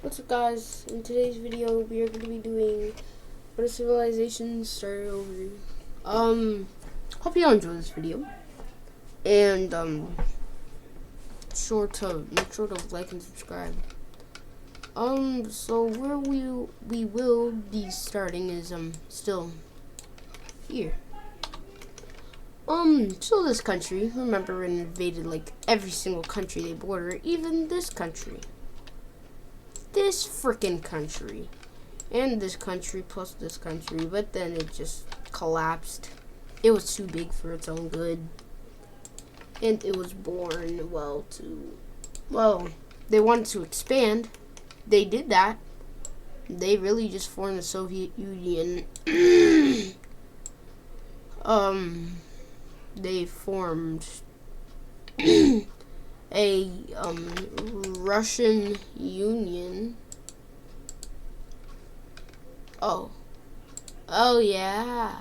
What's up, guys? In today's video we are going to be doing What a Civilization Started Over. Hope you all enjoy this video, and make sure to like and subscribe. So where we will be starting is still here. So this country, remember, invaded like every single country they border, even this country. This freaking country. And this country plus this country, but then it just collapsed. It was too big for its own good. And it was born, they wanted to expand. They did that. They really just formed the Soviet Union. They formed a Russian Union. Oh yeah.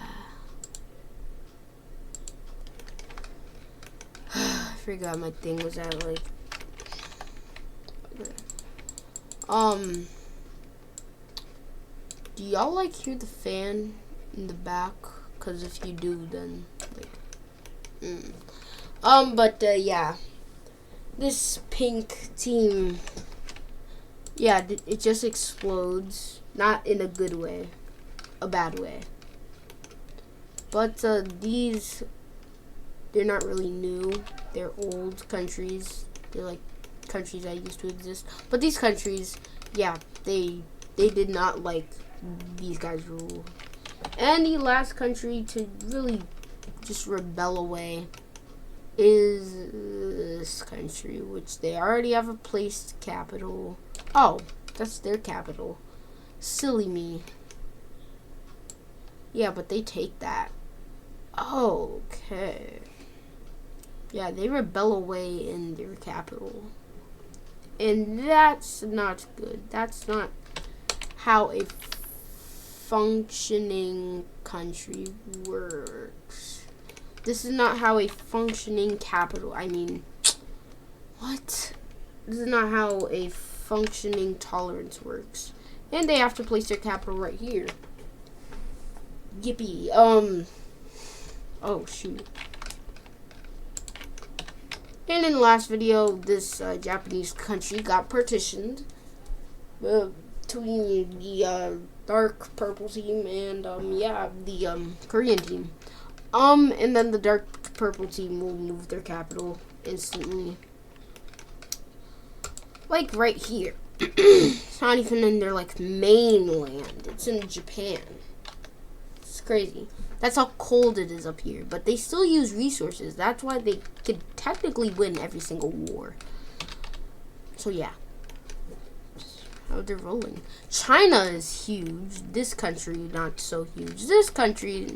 I forgot my thing was at like. Do y'all like hear the fan in the back? Cause if you do, then like. Yeah. This pink team, yeah, it just explodes. Not in a good way, a bad way. But they're not really new. They're old countries. They're like countries that used to exist. But these countries, yeah, they did not like these guys' rule. And the last country to really just rebel away is this country, which they already have a placed capital. Oh, that's their capital. Silly me. Yeah, but they take that. Okay. Yeah, they rebel away in their capital. And that's not good. That's not how a functioning country works. This is not how a functioning capital, what? This is not how a functioning tolerance works. And they have to place their capital right here. Yippee. Oh, shoot. And in the last video, this Japanese country got partitioned between the dark purple team and, the Korean team. And then the dark purple team will move their capital instantly. Like right here. It's not even in their like mainland. It's in Japan. It's crazy. That's how cold it is up here. But they still use resources. That's why they could technically win every single war. So yeah. How they're rolling. China is huge. This country not so huge. This country,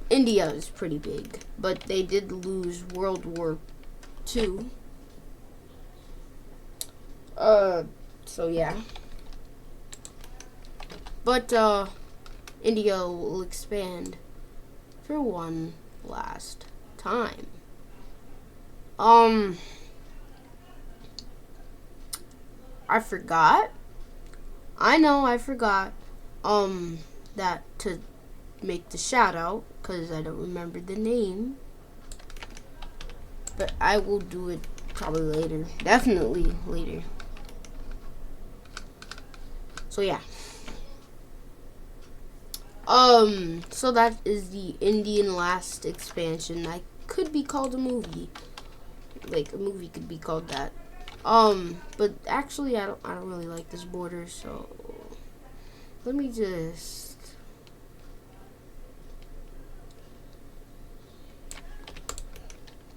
India is pretty big, but they did lose World War II. So yeah. But, India will expand for one last time. I forgot. I forgot, that to make the shout out, because I don't remember the name. But I will do it probably later. Definitely later. So yeah. So that is the Indian last expansion. I could be called a movie. Like a movie could be called that. But actually I don't really like this border, so let me just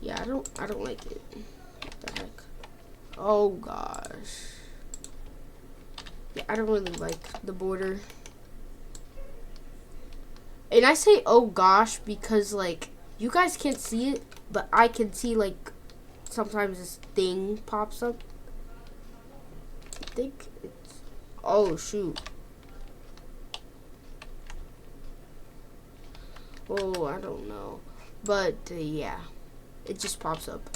I don't like it. What the heck? Oh gosh. Yeah, I don't really like the border. And I say oh gosh because like you guys can't see it, but I can see like sometimes this thing pops up. I think it's, oh shoot. Oh, I don't know. But yeah, it just pops up.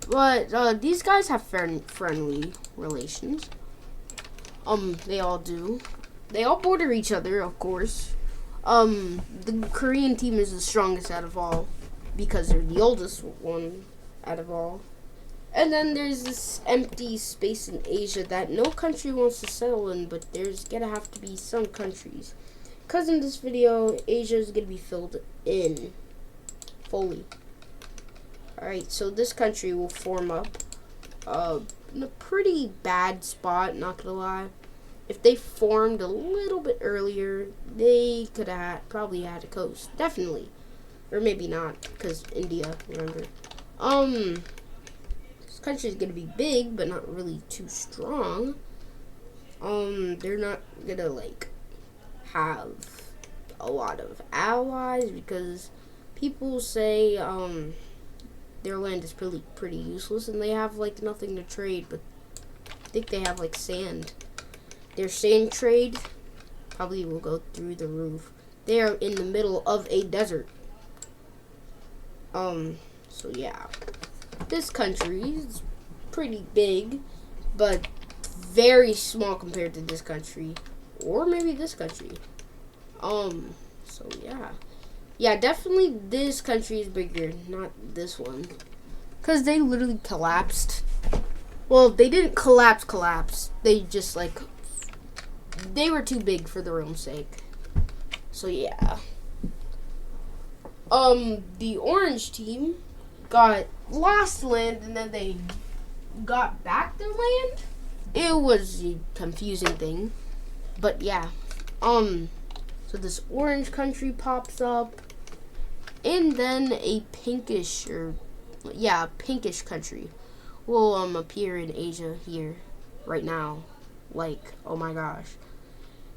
But these guys have friendly relations. They all do. They all border each other, of course. The Korean team is the strongest out of all because they're the oldest one out of all. And then there's this empty space in Asia that no country wants to settle in, but there's gonna have to be some countries. Because in this video, Asia is gonna be filled in fully. Alright, so this country will form up in a pretty bad spot, not gonna lie. If they formed a little bit earlier, they could have probably had a coast. Definitely. Or maybe not, because India, remember. This country is gonna be big, but not really too strong. They're not gonna, like, have a lot of allies, because people say, their land is pretty useless, and they have, like, nothing to trade, but I think they have, like, sand. Their sand trade probably will go through the roof. They are in the middle of a desert. So yeah. This country is pretty big, but very small compared to this country. Or maybe this country. So yeah. Yeah, definitely this country is bigger, not this one. Because they literally collapsed. Well, they didn't collapse. They just, like, they were too big for their own sake. So yeah. The orange team got lost land and then they got back their land. It was a confusing thing. But yeah. So this orange country pops up. And then a pinkish country will appear in Asia here right now. Like, oh my gosh.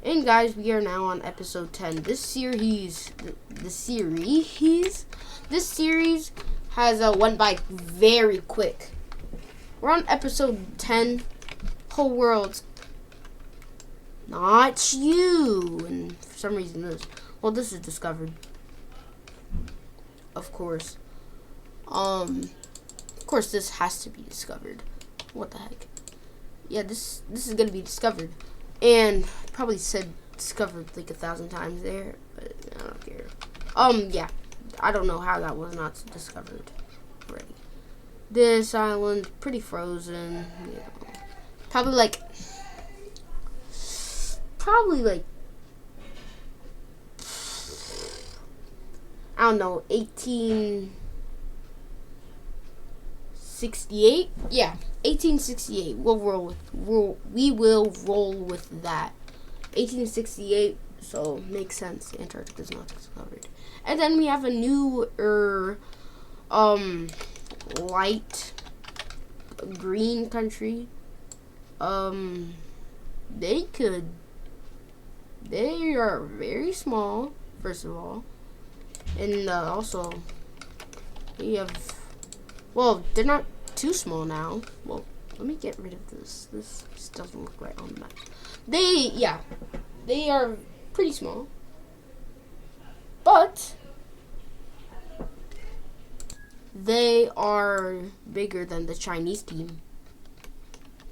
And guys, we are now on episode 10. This series has went by very quick. We're on episode 10. Whole world's not you. And for some reason this is discovered. Of course. Of course this has to be discovered. What the heck? Yeah, this is gonna be discovered. And probably said discovered like 1,000 times there, but I don't care. Yeah. I don't know how that was not discovered already. This island, pretty frozen. You know, probably like I don't know, 1868? Yeah, 1868. We will roll with that. 1868, so makes sense. Antarctica is not discovered. And then we have a new light green country. They are very small, first of all. And also, we have, well, they're not too small now. Well, let me get rid of this. This just doesn't look right on the map. They are pretty small. But they are bigger than the Chinese team.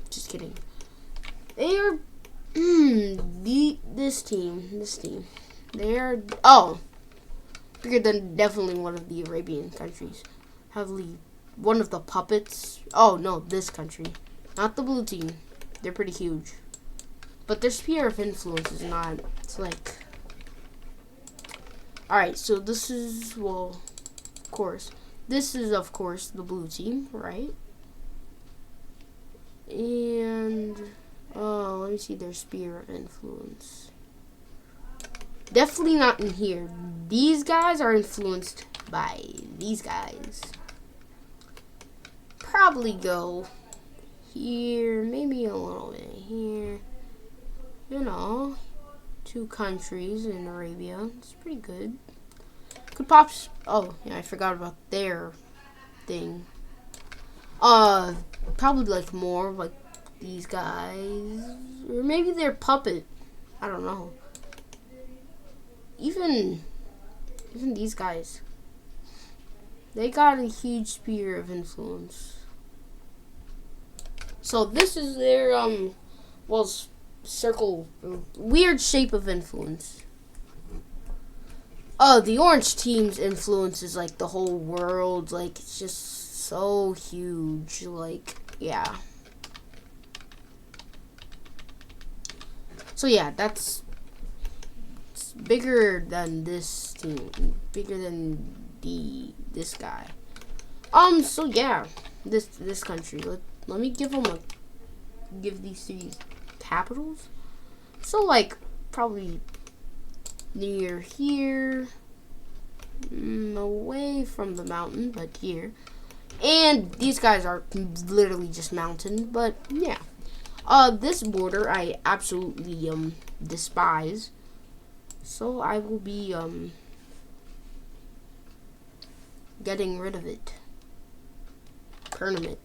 Just kidding. They are, this team. They are, bigger than definitely one of the Arabian countries. One of the puppets. Oh, no, this country. Not the blue team. They're pretty huge. But their sphere of influence is not. It's like. Alright, so this is, well, of course. This is, of course, the blue team, right? And, let me see their sphere of influence. Definitely not in here. These guys are influenced by these guys. Probably go here, maybe a little bit here. You know, 2 countries in Arabia. It's pretty good. Could pop. Oh, yeah, I forgot about their thing. Probably like more like these guys, or maybe their puppet. I don't know. Even these guys, they got a huge sphere of influence. So this is their circle, weird shape of influence. The orange team's influence is like the whole world. Like, it's just so huge. Like, yeah. So yeah, it's bigger than this team, bigger than this guy. So yeah, this country. Let me give these cities capitals. So like probably near here, away from the mountain, but here. And these guys are literally just mountain, but yeah. This border I absolutely despise. So I will be getting rid of it. Permanent.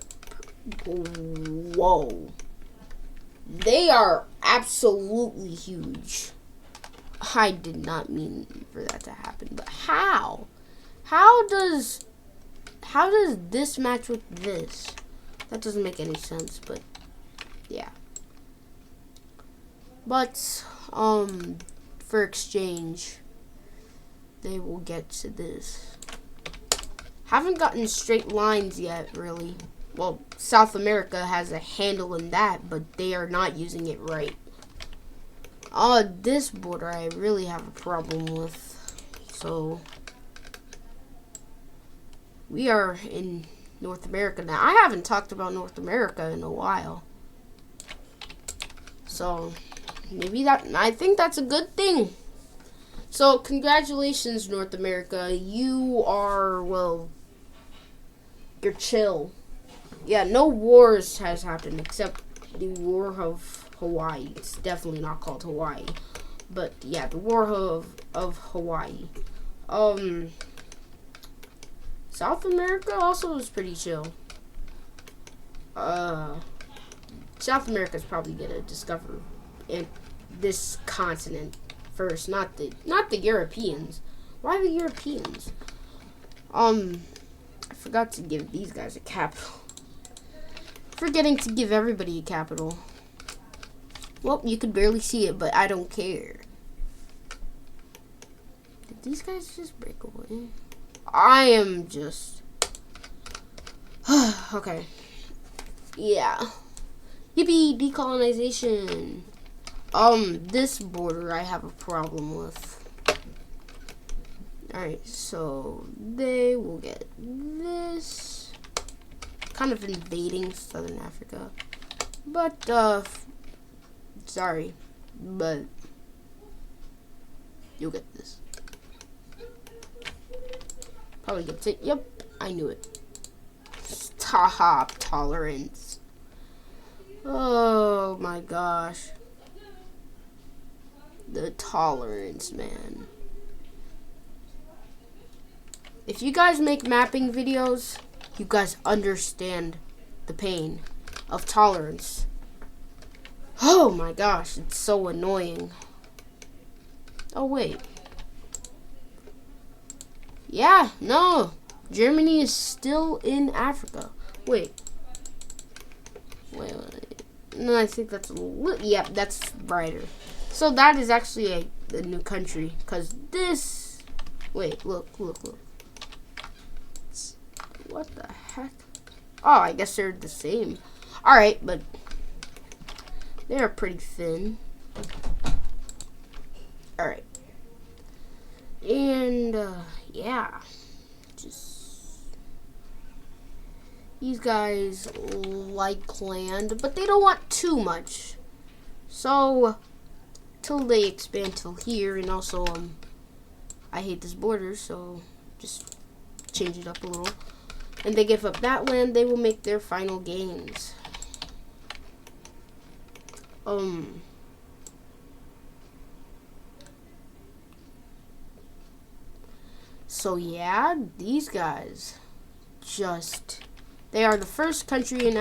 Whoa. They are absolutely huge. I did not mean for that to happen, but how? How does this match with this? That doesn't make any sense, but yeah. But for exchange, they will get to this. Haven't gotten straight lines yet, really. Well, South America has a handle in that, but they are not using it right. This border I really have a problem with. So we are in North America now. I haven't talked about North America in a while. So maybe I think that's a good thing. So congratulations, North America. You are, well, you're chill. Yeah, no wars has happened except the War of Hawaii. It's definitely not called Hawaii. But yeah, the War of Hawaii. South America also is pretty chill. South America is probably gonna discover this continent first, not the Europeans. Why the Europeans? I forgot to give these guys a capital. Forgetting to give everybody a capital. Well, you could barely see it, but I don't care. Did these guys just break away? I am just okay. Yeah. Yippee, decolonization. This border I have a problem with. Alright, so they will get this. Kind of invading Southern Africa. But, sorry. But, you'll get this. Probably gets it. Yep, I knew it. Stop tolerance. Oh my gosh. The tolerance, man. If you guys make mapping videos, you guys understand the pain of tolerance. Oh my gosh, it's so annoying. Oh wait. Yeah, no. Germany is still in Africa. Wait. No, I think that's a little, yeah, that's brighter. So that is actually a new country, because this, wait, look. What the heck? Oh, I guess they're the same. Alright, but they're pretty thin. Alright. And, yeah. These guys like land, but they don't want too much. So, till they expand till here, and also, I hate this border, so just change it up a little. And they give up that land, they will make their final gains. So yeah, these guys they are the first country in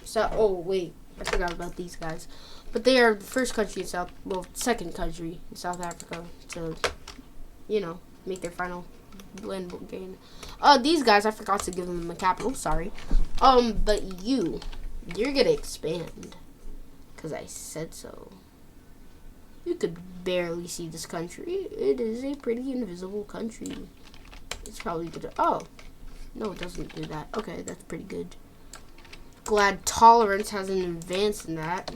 South. Oh wait, I forgot about these guys. But they are the first country in second country in South Africa to, make their final land gain. These guys, I forgot to give them a capital. Sorry. But you're gonna expand, because I said so. You could barely see this country. It is a pretty invisible country. It's probably good. Oh, no, it doesn't do that. Okay, that's pretty good. Glad tolerance hasn't advanced in that.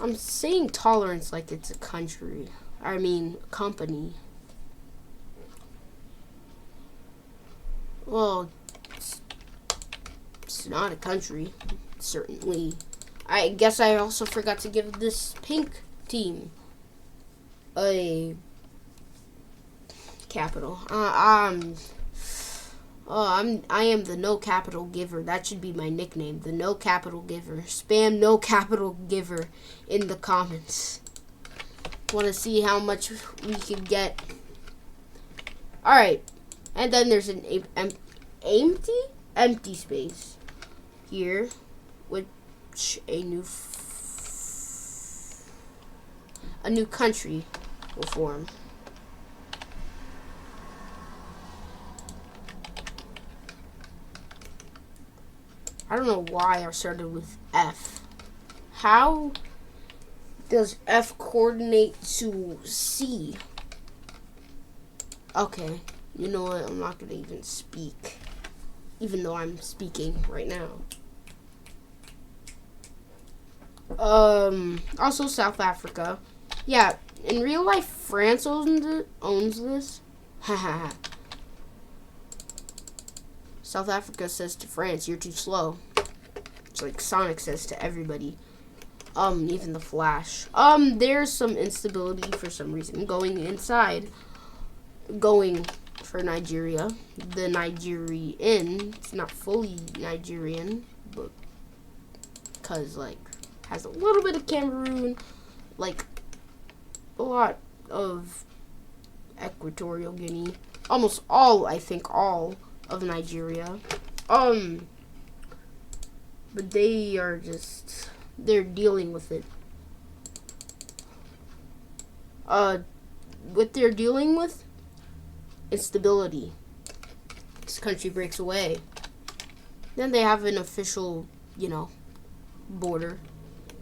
I'm saying tolerance like it's a country. I mean, company. Well, it's not a country, certainly. I guess I also forgot to give this pink team a capital. I am the no capital giver. That should be my nickname. The no capital giver. Spam no capital giver in the comments. Want to see how much we can get. Alright. And then there's an empty space here, which a new country will form. I don't know why I started with F. How does F coordinate to C? Okay, you know what? I'm not gonna even speak, even though I'm speaking right now. Also South Africa. Yeah, in real life, France owns this. Haha. South Africa says to France, "You're too slow." It's like Sonic says to everybody. Even the Flash. There's some instability for some reason going for Nigeria. The Nigerian, it's not fully Nigerian, but because like has a little bit of Cameroon, like a lot of Equatorial Guinea, almost all, I think all of Nigeria. But they are just, they're dealing with it. What they're dealing with? Instability. This country breaks away. Then they have an official, border,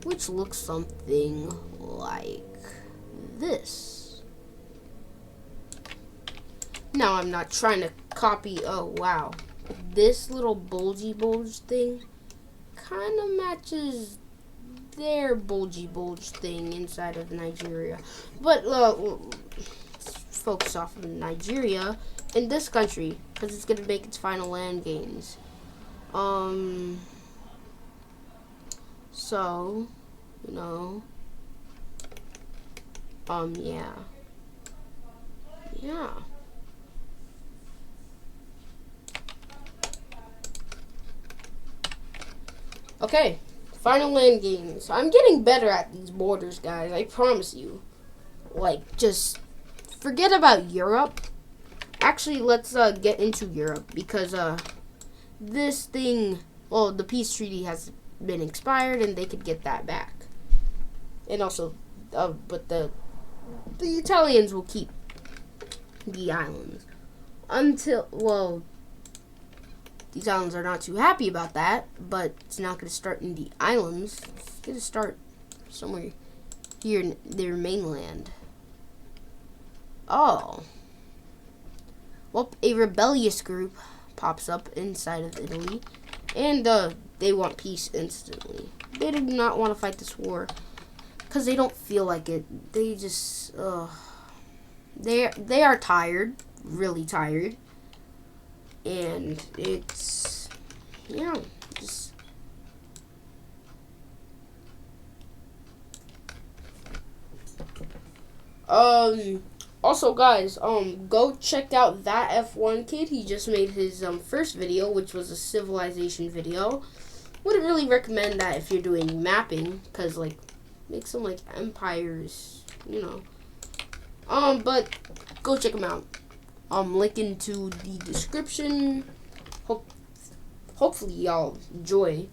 which looks something like this. Now, I'm not trying to copy, oh wow. This little bulgy bulge thing kind of matches their bulgy bulge thing inside of Nigeria. But let's focus off of Nigeria in this country, because it's going to make its final land gains. So, yeah. Okay, final land games. I'm getting better at these borders, guys. I promise you. Like, just forget about Europe. Actually, let's get into Europe, because this thing, well, the peace treaty has been expired, and they could get that back. And also, but the Italians will keep the islands until, well, these islands are not too happy about that, but it's not going to start in the islands. It's going to start somewhere here in their mainland. Oh. Well, a rebellious group pops up inside of Italy, and they want peace instantly. They do not want to fight this war because they don't feel like it. They just, they are tired, really tired. And it's, just also guys, go check out that F1 kid. He just made his first video, which was a civilization video. Wouldn't really recommend that if you're doing mapping, because like make some like empires, but go check him out. Link into the description. Hopefully y'all enjoy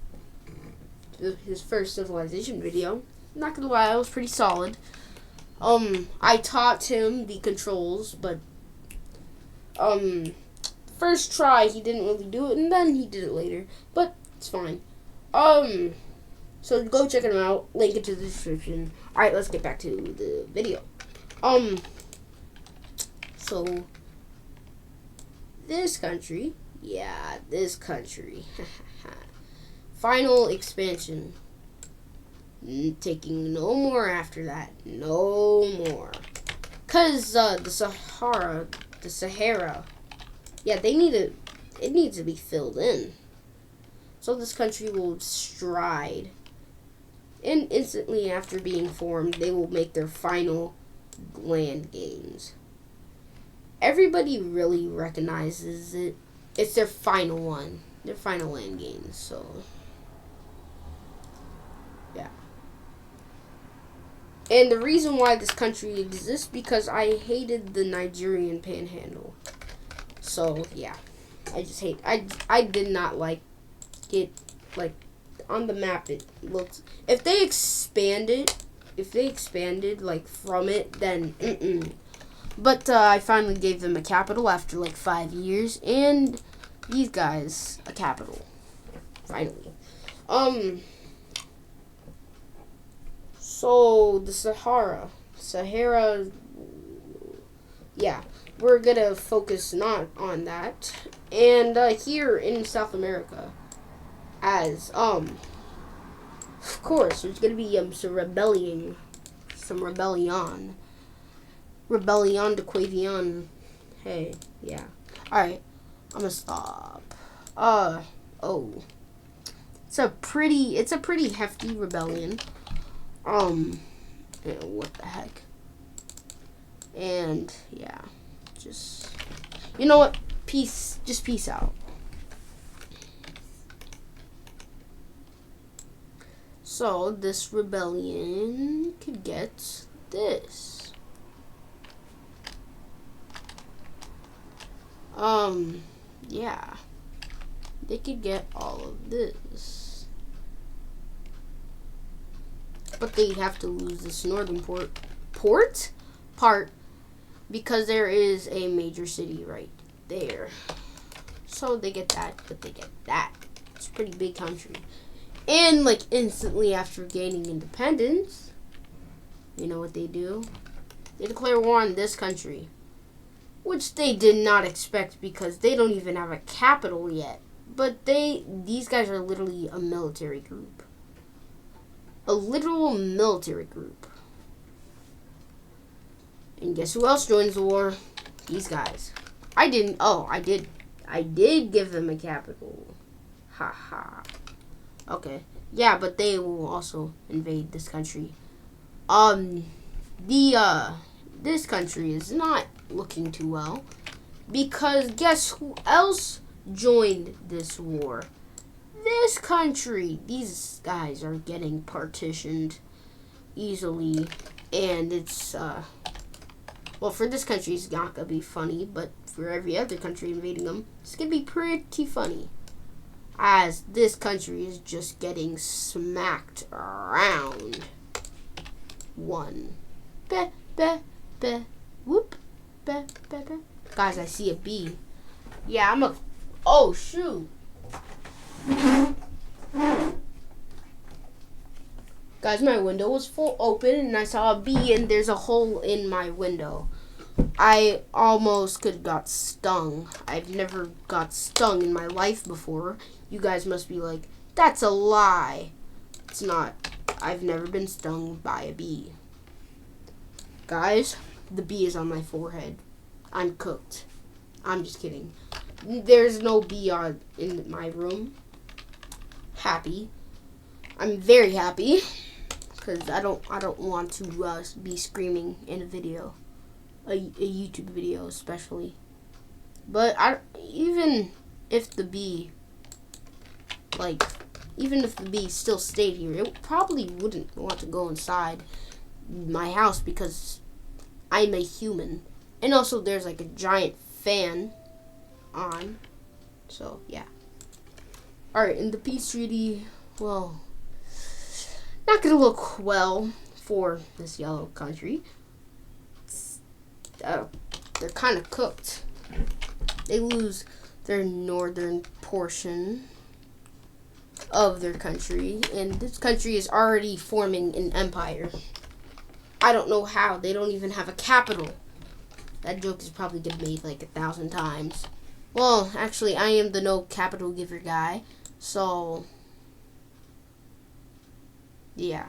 his first civilization video. Not gonna lie, it was pretty solid. I taught him the controls, but first try he didn't really do it, and then he did it later. But it's fine. So go check him out. Link it to the description. All right, let's get back to the video. So this country, this country, final expansion. Taking no more after that. No more. Cause the Sahara, yeah, it needs to be filled in. So this country will stride. And instantly after being formed, they will make their final land gains. Everybody really recognizes it. It's their final one. Their final land gains, so yeah. And the reason why this country exists because I hated the Nigerian panhandle. So yeah. I did not like it. Like on the map it looks, if they expanded like from it, then But I finally gave them a capital after like 5 years, and these guys a capital. Finally. So the Sahara, yeah, we're gonna focus not on that. And here in South America, as of course, there's gonna be some rebellion de Quavion. Hey, yeah. All right, I'm gonna stop. Oh, it's a pretty hefty rebellion. What the heck? And yeah, just, you know what? Peace out. So this rebellion could get this. Yeah, they could get all of this, but they'd have to lose this northern part because there is a major city right there. So they get that, but they get that. It's a pretty big country. And like instantly after gaining independence, you know what they do? They declare war on this country, which they did not expect because they don't even have a capital yet. But these guys are literally a military group. A literal military group. And guess who else joins the war? These guys. I did give them a capital. Haha. Okay. Yeah, but they will also invade this country. This country is not looking too well because guess who else joined this war? This country. These guys are getting partitioned easily, and it's well, for this country it's not gonna be funny, but for every other country invading them, it's gonna be pretty funny, as this country is just getting smacked around. One. Be, be, be, whoop, be, be, be. Guys, I see a bee. Yeah, oh, shoot. Guys, my window was full open, and I saw a bee, and there's a hole in my window. I almost could got stung. I've never got stung in my life before. You guys must be like, that's a lie. It's not. I've never been stung by a bee. Guys, the bee is on my forehead. I'm cooked. I'm just kidding. There's no bee in my room. Happy. I'm very happy because I don't want to be screaming in a video, a YouTube video especially. But even if the bee still stayed here, it probably wouldn't want to go inside my house because I'm a human. And also there's like a giant fan on. So yeah. Alright, in the peace treaty, well, not gonna look well for this yellow country. They're kind of cooked. They lose their northern portion of their country, and this country is already forming an empire. I don't know how. They don't even have a capital. That joke is probably gonna be made like 1,000 times. Well, actually, I am the no capital giver guy, so yeah.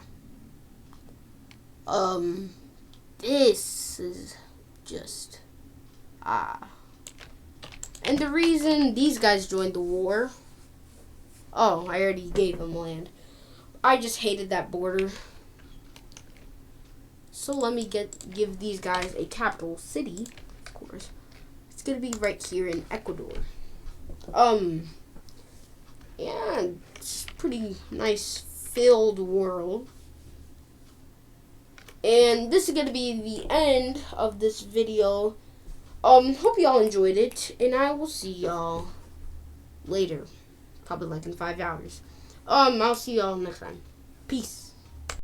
This is just and the reason these guys joined the war. Oh, I already gave them land. I just hated that border. So let me give these guys a capital city, of course. It's gonna be right here in Ecuador. Yeah, it's pretty nice filled world. And this is gonna be the end of this video. Hope y'all enjoyed it, and I will see y'all later. Probably like in 5 hours. I'll see y'all next time. Peace.